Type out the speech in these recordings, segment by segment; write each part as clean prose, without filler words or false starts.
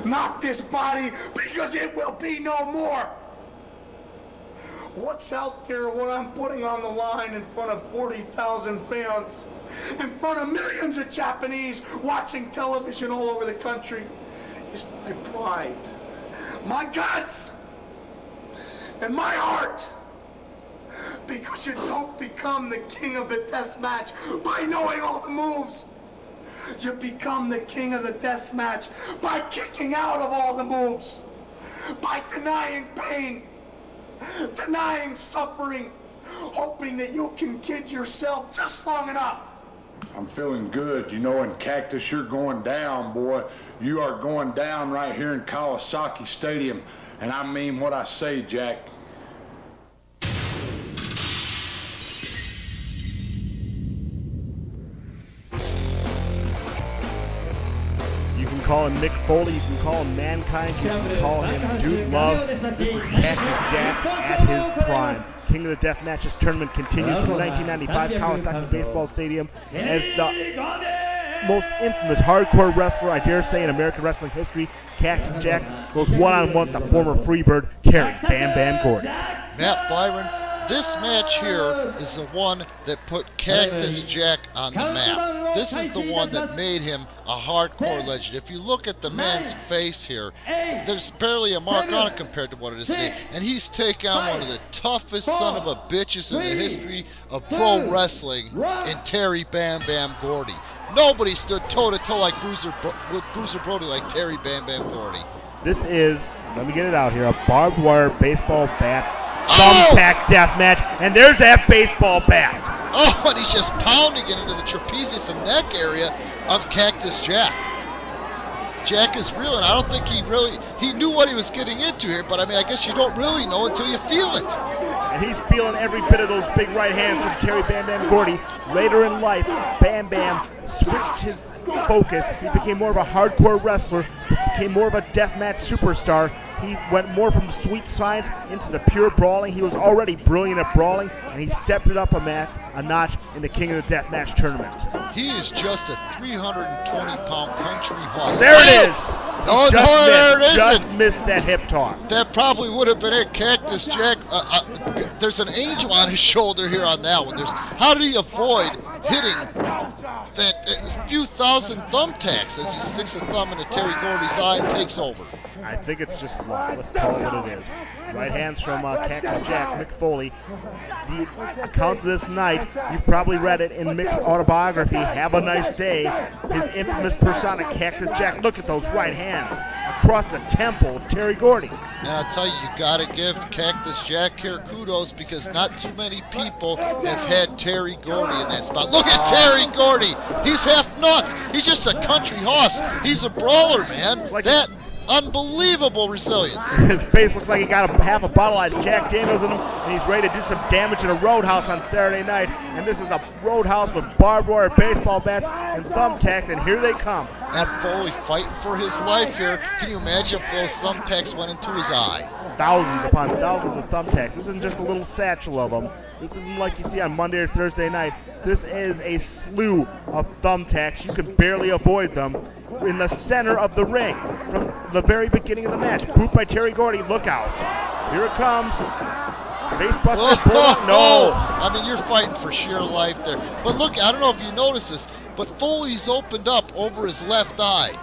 not this body, because it will be no more. What's out there, what I'm putting on the line in front of 40,000 fans, in front of millions of Japanese watching television all over the country, is my pride, my guts, and my heart. Because you don't become the king of the death match by knowing all the moves. You become the king of the death match by kicking out of all the moves, by denying pain, denying suffering, hoping that you can kid yourself just long enough. I'm feeling good, you know, and Cactus, you're going down, boy. You are going down right here in Kawasaki Stadium, and I mean what I say, Jack. You can call him Mick Foley, you can call him Mankind, you can call him Dude Love. This is Cactus Jack at his prime. King of the Death Matches tournament continues from 1995 Kawasaki Baseball Stadium as the most infamous hardcore wrestler, I dare say, in American wrestling history. Cactus Jack goes one-on-one with the former Freebird, Terry Bam Bam Gordy. Matt Byron, this match here is the one that put Cactus Jack on the map. This is the one that made him a hardcore legend. If you look at the man's face here, there's barely a mark on it compared to what it is today. And he's taken on one of the toughest son of a bitches in the history of pro wrestling in Terry Bam Bam Gordy. Nobody stood toe-to-toe like Bruiser Brody like Terry Bam Bam Gordy. This is, let me get it out here, a barbed wire baseball bat thumbtack death match, and there's that baseball bat. Oh, and he's just pounding it into the trapezius and neck area of Cactus Jack. Jack is real, and I don't think he knew what he was getting into here, but I mean, I guess you don't really know until you feel it. And he's feeling every bit of those big right hands from Terry Bam Bam Gordy. Later in life, Bam Bam switched his focus. He became more of a hardcore wrestler, became more of a deathmatch superstar. He went more from sweet science into the pure brawling. He was already brilliant at brawling, and he stepped it up a notch in the King of the Deathmatch tournament. He is just a 320-pound country horse. There it is! Oh, no, there it is! Just missed that hip toss. That probably would have been it. Cactus Jack, there's an angel on his shoulder here on that one. How did he avoid hitting that few thousand thumbtacks as he sticks a thumb into Terry Gordy's eye and takes over? I think it's just luck. Let's call it what it is. Right hands from Cactus Jack, Mick Foley. The account of this night, you've probably read it in Mick's autobiography, Have a Nice Day. His infamous persona, Cactus Jack. Look at those right hands across the temple of Terry Gordy. And I'll tell you, you got to give Cactus Jack here kudos because not too many people have had Terry Gordy in that spot. Look at Terry Gordy. He's half nuts. He's just a country horse. He's a brawler, man. Like that unbelievable resilience. His face looks like he got half a bottle of Jack Daniels in him, and he's ready to do some damage in a roadhouse on Saturday night. And this is a roadhouse with barbed wire baseball bats and thumbtacks, and here they come. And Foley fighting for his life here. Can you imagine if those thumbtacks went into his eye? Thousands upon thousands of thumbtacks. This isn't just a little satchel of them. This isn't like you see on Monday or Thursday night. This is a slew of thumbtacks. You can barely avoid them. In the center of the ring from the very beginning of the match. Boot by Terry Gordy. Look out. Here it comes. Facebuster. No. I mean, you're fighting for sheer life there. But look, I don't know if you noticed this, but Foley's opened up over his left eye.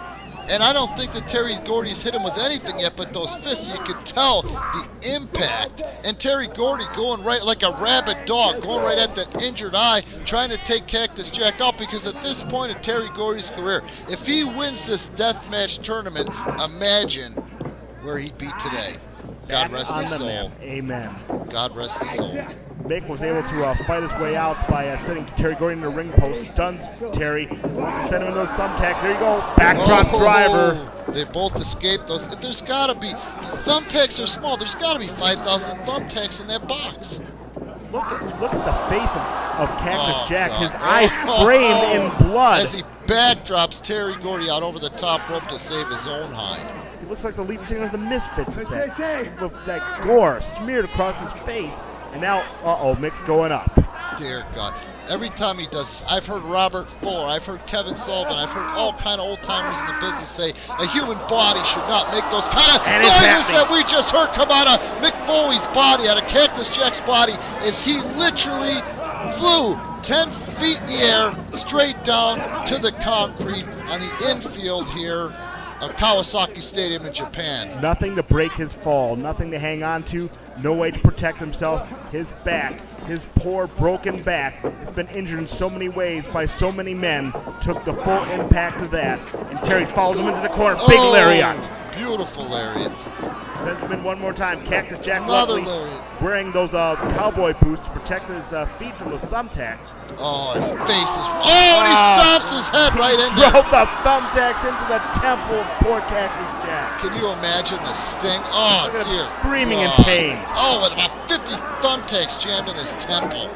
And I don't think that Terry Gordy's hit him with anything yet but those fists. You could tell the impact. And Terry Gordy going right like a rabid dog, going right at that injured eye, trying to take Cactus Jack out, because at this point of Terry Gordy's career, if he wins this deathmatch tournament, imagine where he'd be today. God rest his soul. Amen. God rest his soul. Mick was able to fight his way out by sending Terry Gordy in the ring post, stuns Terry, wants to send him in those thumbtacks. There you go, backdrop driver. They both escaped those. There's got to be, thumbtacks are small, there's got to be 5,000 thumbtacks in that box. Look at the face of Cactus Jack, his eye framed in blood. As he backdrops Terry Gordy out over the top rope to save his own hide. He looks like the lead singer of the Misfits with that gore smeared across his face. And now, Mick's going up. Dear God. Every time he does this, I've heard Robert Fuller, I've heard Kevin Sullivan, I've heard all kind of old-timers in the business say a human body should not make those kind of noises that we just heard come out of Mick Foley's body, out of Cactus Jack's body, as he literally flew 10 feet in the air straight down to the concrete on the infield here of Kawasaki Stadium in Japan. Nothing to break his fall, nothing to hang on to, no way to protect himself. His back, his poor broken back, has been injured in so many ways by so many men, took the full impact of that. And Terry follows him into the corner, big lariat. Beautiful lariat. Sends him in one more time. Cactus Jack Another luckily lariat. wearing those cowboy boots to protect his feet from those thumbtacks. Oh, his face is... Oh, and he stomps his head right in there. Drove the thumbtacks into the temple of poor Cactus Jack. Can you imagine the sting? Oh, Look at dear. him screaming in God. pain. Oh, and about 50 thumbtacks jammed in his temple.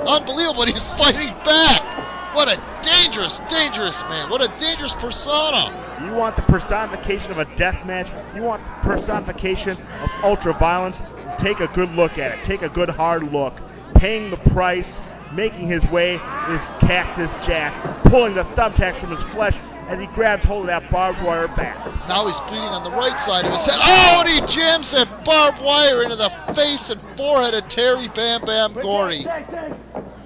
Unbelievable, he's fighting back. What a dangerous, dangerous man. What a dangerous persona. You want the personification of a death match? You want the personification of ultra-violence? Take a good look at it. Take a good hard look. Paying the price, making his way is Cactus Jack, pulling the thumbtacks from his flesh as he grabs hold of that barbed wire bat. Now he's bleeding on the right side of his head. Oh, and he jams that barbed wire into the face and forehead of Terry Bam Bam Gordy.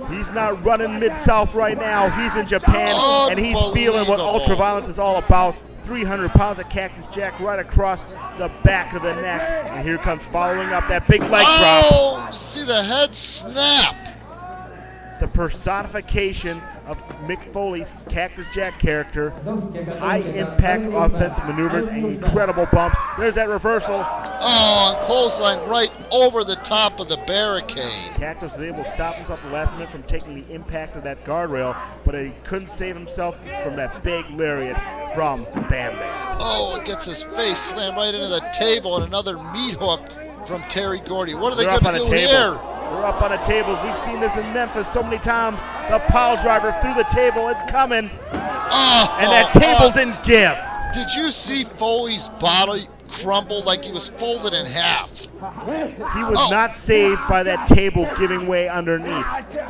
He's not running Mid-South right now. He's in Japan, and he's feeling what ultra-violence is all about. 300 pounds of Cactus Jack right across the back of the neck. And here comes following up that big leg drop. Oh, see the head snap. The personification of Mick Foley's Cactus Jack character. High impact offensive maneuvers and incredible bumps. There's that reversal. Oh, and clothesline right over the top of the barricade. Cactus was able to stop himself at the last minute from taking the impact of that guardrail, but he couldn't save himself from that big lariat from Bam Bam. Oh, it gets his face slammed right into the table, and another meat hook from Terry Gordy. What are they going to do here? We're up on the tables. We've seen this in Memphis so many times. The pile driver through the table. It's coming. And that table didn't give. Did you see Foley's body crumble like he was folded in half? He was not saved by that table giving way underneath.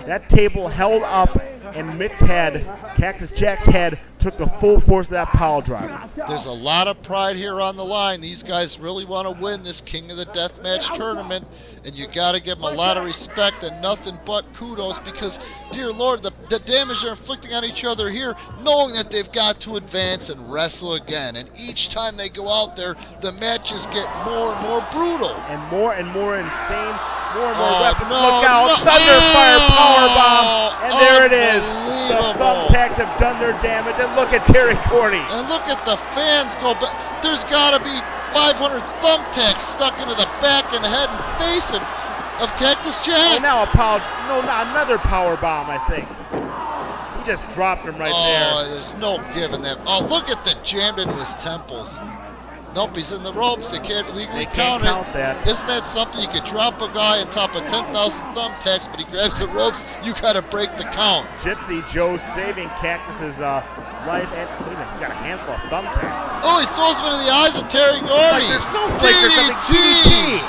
That table held up, and Mick's head, Cactus Jack's head, took the full force of that pile driver. There's a lot of pride here on the line. These guys really want to win this King of the Deathmatch tournament, and you got to give them a lot of respect and nothing but kudos, because, dear Lord, the damage they're inflicting on each other here, knowing that they've got to advance and wrestle again. And each time they go out there, the matches get more and more brutal. And more insane, more and more weapons. Look out, Thunderfire powerbomb, and there it is. The thumbtacks have done their damage, and look at Terry Gordy. And look at the fans go back. There's got to be 500 thumbtacks stuck into the back and head and face of Cactus Jack. And now another power bomb, I think. He just dropped him right there. Oh, there's no giving that. Oh, look at the jammed into his temples. Nope, he's in the ropes. They can't legally count that. Isn't that something? You could drop a guy on top of 10,000 thumbtacks, but he grabs the ropes. You got to break the count. Gypsy Joe saving Cactus's life, and look at him, he's got a handful of thumbtacks. Oh, he throws him into the eyes of Terry Gordy. Like there's snowflake or something. DDT.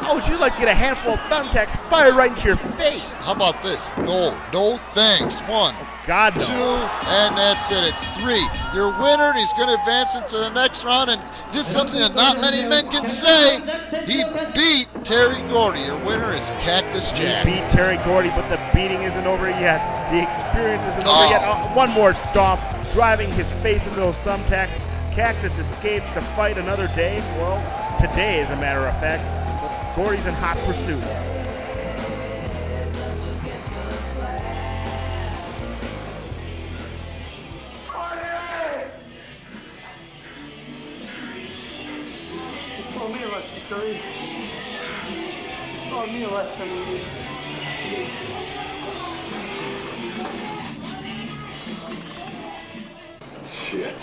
How would you like to get a handful of thumbtacks fired right into your face? How about this? No thanks. 1, God, no. 2, and that's it. It's 3. Your winner, and he's going to advance into the next round, and did something that not many men can say. He beat Terry Gordy. Your winner is Cactus Jack. He beat Terry Gordy, but the beating isn't over yet. The experience isn't over yet. One more stomp, driving his face into those thumbtacks. Cactus escapes to fight another day. Well, today, as a matter of fact. But Gordy's in hot pursuit. Taught me a lesson, Terry. Taught me a lesson. Shit.